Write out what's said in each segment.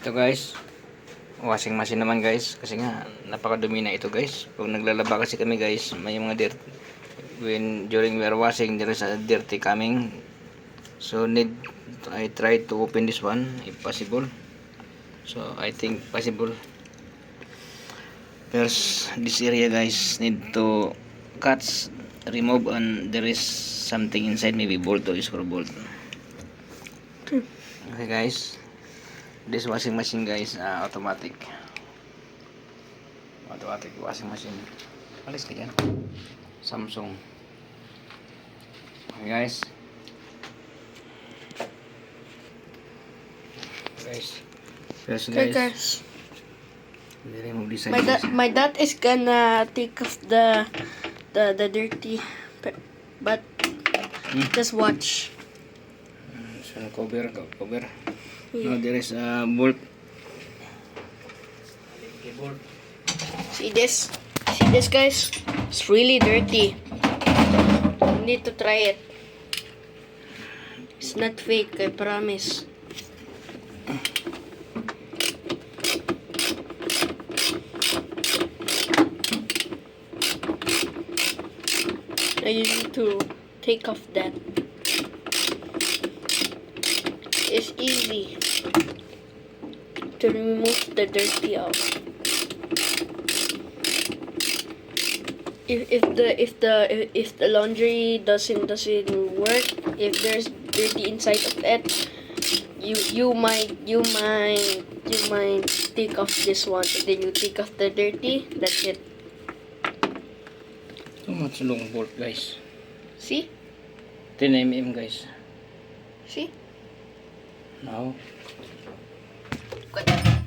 Ito guys, washing machine naman guys, kasi nga napakadumi na ito guys. Pag naglalaba kasi kami guys, may mga dirt during we are washing, there is a dirty coming. So I try to open this one if possible. So I think possible. First, this area guys need to cuts, remove, and there is something inside, maybe bolt or screw bolt. Okay guys, this washing machine guys, automatic washing machine. Alis ka dyan, Samsung. Okay guys, first Okay, guys, guys. remove this side My guys. my dad is gonna take off the dirty, but just watch. So cover. Yeah. Now there is a bolt. See this guys? It's really dirty. You need to try it. It's not fake, I promise. Now you need to take off that. It's easy to remove the dirty out. If the laundry doesn't work, if there's dirty inside of it, you might take off this one, and then you take off the dirty. That's it. Too much long bolt guys. See? 10 mm guys. See? Now Look at that.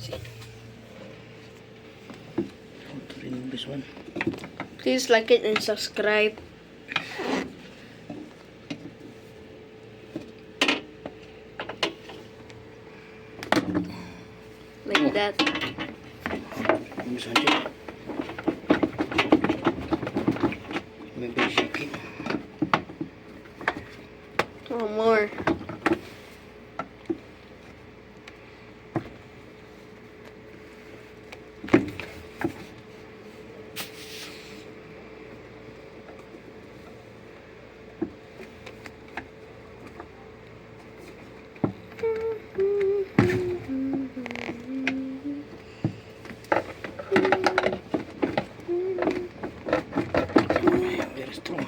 See? how to remove this one. Please like it and subscribe. Like that. This one too. Maybe shaking. Oh, more. Very strong.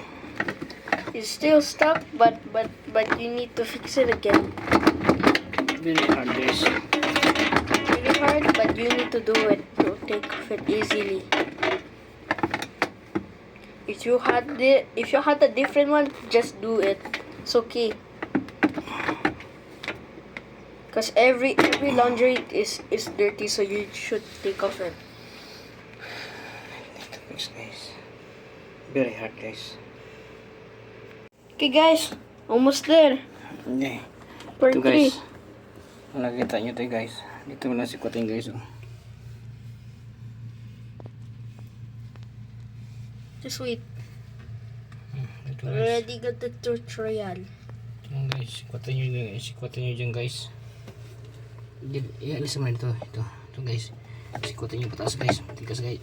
It's still stuck, but you need to fix it again. Very hard guys. Really hard, but you need to do it to take off it easily. If you had a different one, just do it. It's okay. Cause every laundry is dirty, so you should take off it. Need to fix guys. Very hard guys. Okay, guys, almost there. Okay. Part Ito 3. guys. Kung nakita nyo ito guys. Dito mo lang sikutin guys. Oh. Just wait. Ito guys. Already got the tutorial. Ito lang guys. Sikutin nyo dyan guys. Ialis naman ito. Ito guys. Sikutin nyo pataas guys. Matigas guys.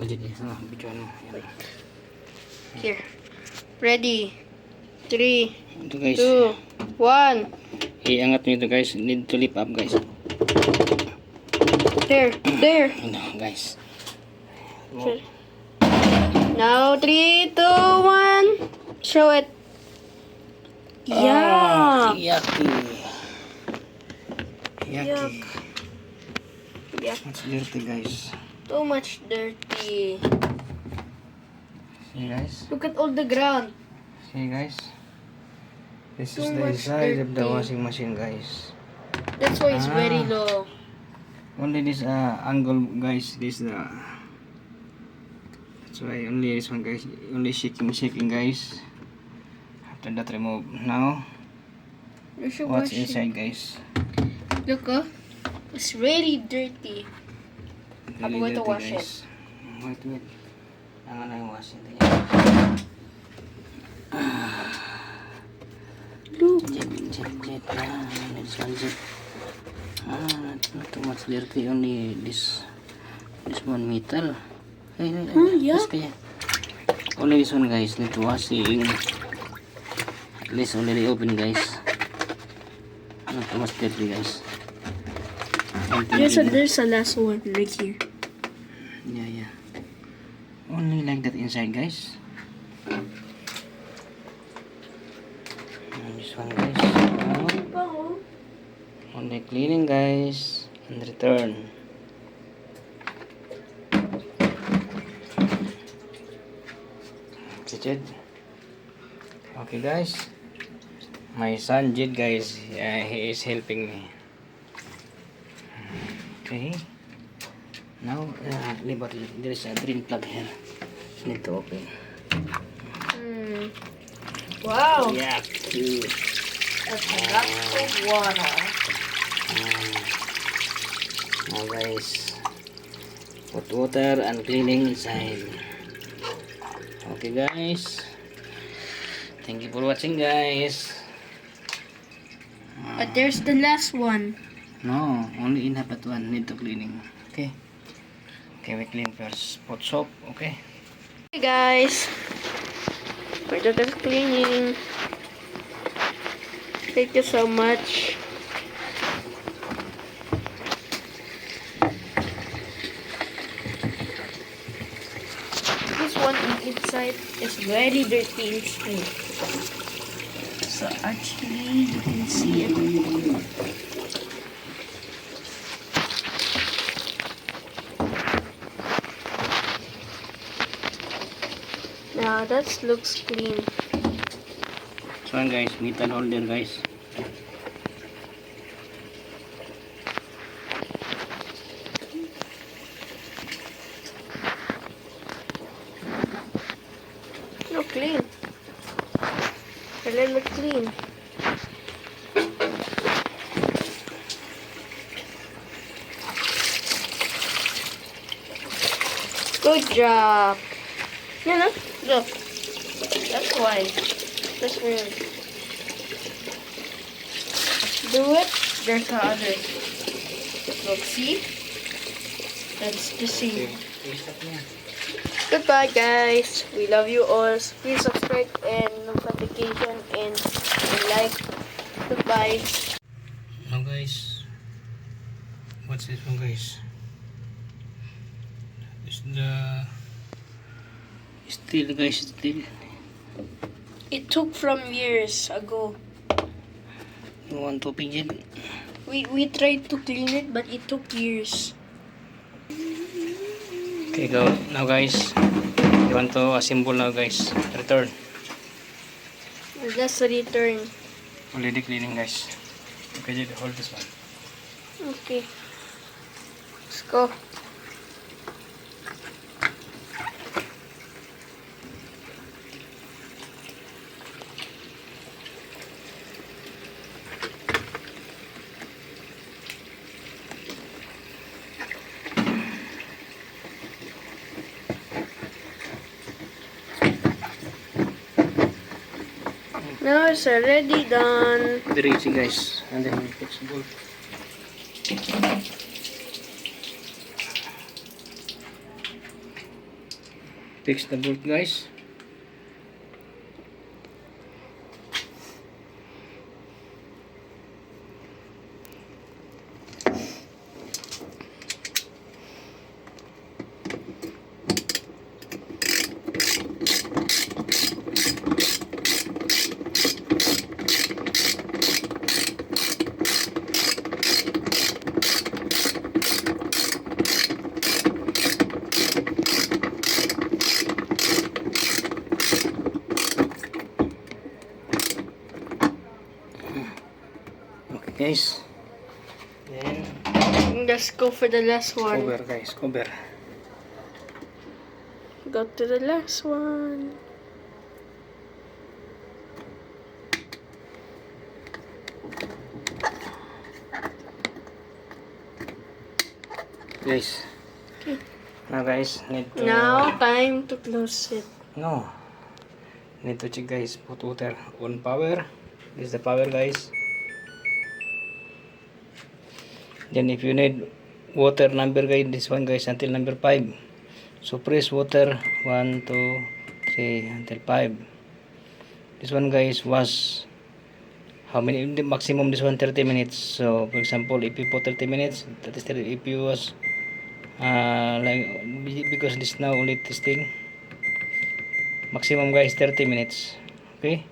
Budget guys. Video ano. Yan. Here. Ready. 3, Ito guys. 2, 1. Iangat nyo ito guys. Need to lift up guys. There. Ano guys. Sure. Now 3, 2, 1. Show it. Yeah. Yucky. Yuck. Yuck. Much dirty guys. Too much dirty. See guys. Look at all the ground. See guys. This is Too the much inside of the dirty. washing machine guys. That's why it's very low. Only this angle guys. This that's why only this one guys. Only shaking guys. After that remove. Now You should what's wash it. inside guys? Look, it's really dirty. I'm going to dirty, wash guys. Wait. Ang ano yung washing ito. Look. Jet. This one jet. Not too much dirty. Only this one metal. Hey, yeah. this kaya. Only this one, guys. Need to washing. At least already open, guys. Not too much dirty, guys. There's a last one right here. Yeah. Only like that inside, guys. And this one, guys. Now, only cleaning, guys, and return. Okay, Jed. Okay, guys. My son Jed, guys, he is helping me. Okay. Now, there is a drain plug here. Need to open. Wow. Yeah. That's a lot of water. Now, guys, put water and cleaning inside. Okay, guys. Thank you for watching, guys. But there's the last one. No, only in half one need to cleaning. Okay. Okay, we clean first. Put soap. Okay. Hey guys, we're just cleaning. Thank you so much. This one inside is very dirty inside. So actually you can see it. Now that looks clean. So, guys, metal holder, guys. Look clean. Really look clean. Good job. You know, look. That's why. That's real. Do it. There's the other. Look, see? That's the same. Goodbye, guys. We love you all. Please subscribe and notification and like. Goodbye. Now, guys, what's this one, guys? It's the steel, guys. Steel. It took from years ago. You want to pigeon? We tried to clean it, but it took years. Okay, go now, guys. You want to assemble now, guys. Return. Let's return. Already cleaning, guys. Okay, Jed, hold this one. Okay. Let's go. Now it's already done. Very easy, guys. And then we fix the bolt. Fix the bolt, guys. Okay, guys. Then Let's go for the last one. cover, guys. Cover. Go to the last one. Guys. Okay. Now, guys, need to... Now time to close it. No. Need to check, guys. Put water on power. This is the power, guys. Then if you need water number guys, this one guys until number 5. So press water 1, 2, 3 until 5. This one guys was how many, the maximum this one 30 minutes. So for example, if you put 30 minutes, that is 30. If you was like, because this now only testing, maximum guys 30 minutes. Okay,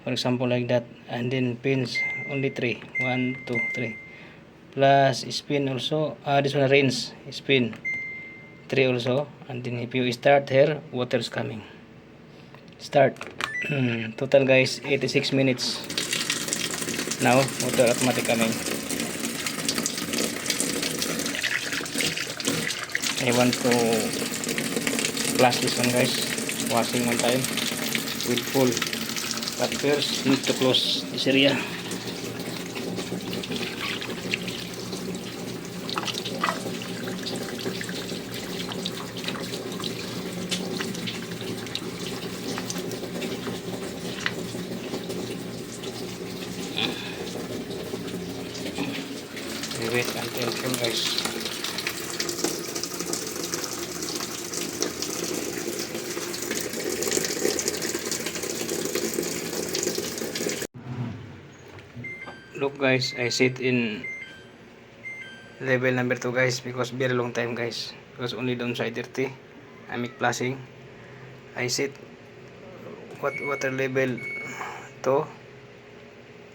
for example like that. And then pins only 3, 1, 2, 3 plus spin also. This one rinse spin 3 also. And then if you start here, water is coming. Start. Total guys 86 minutes. Now water automatic coming. I want to flush this one guys, washing one time with full, but first need to close this area. Wait until full guys. Look guys, I sit in level number 2 guys, because very long time guys, because only downside 30 I make flashing. I sit water level 2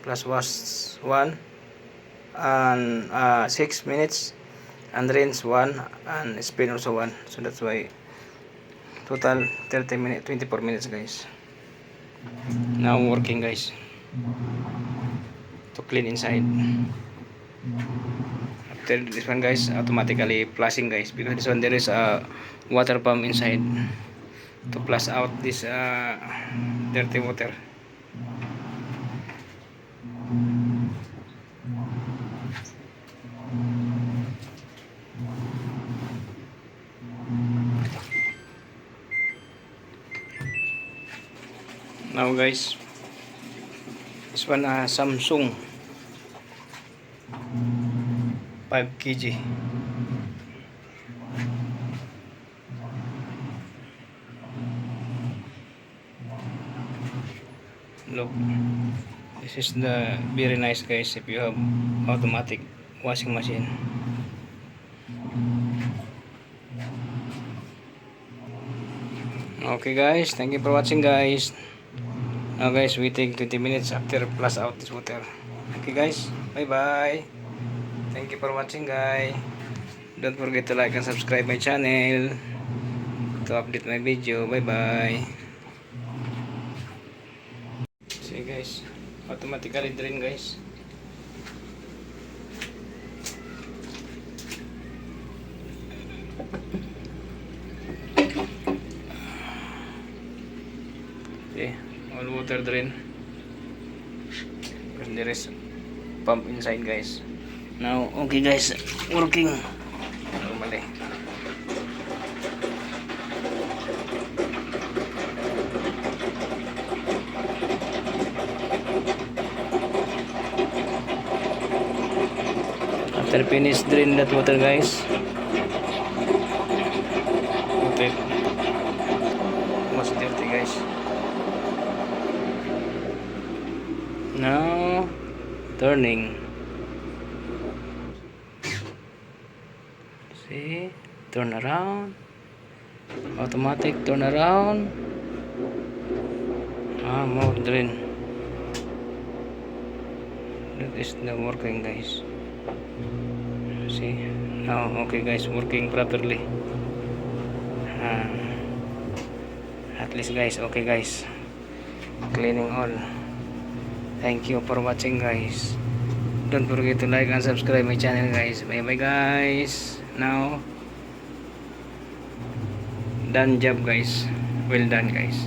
plus was 1 and 6 minutes, and rinse 1 and spin also 1. So that's why total 30 minutes, 24 minutes guys. Now working guys to clean inside. After this one guys, automatically flushing guys, because this one there is a water pump inside to flush out this dirty water. Now guys, this one Samsung 5 kg. Look, this is the very nice guys if you have automatic washing machine. Okay guys, thank you for watching guys. Now guys, we take 20 minutes after flush out this water. Okay guys, bye bye. Thank you for watching guys. Don't forget to like and subscribe my channel to update my video. Bye bye. See guys, automatically drain guys. Okay, all water drain, because there is pump inside guys. Now okay guys, working normally. After finish drain that water guys, okay, was dirty guys. Now turning. See, turn around, automatic turn around. More drain. That is the working guys. See, now okay guys, working properly. At least guys, okay guys, cleaning all. Thank you for watching guys. Don't forget to like and subscribe my channel guys. Bye bye guys. Now done job guys, well done guys.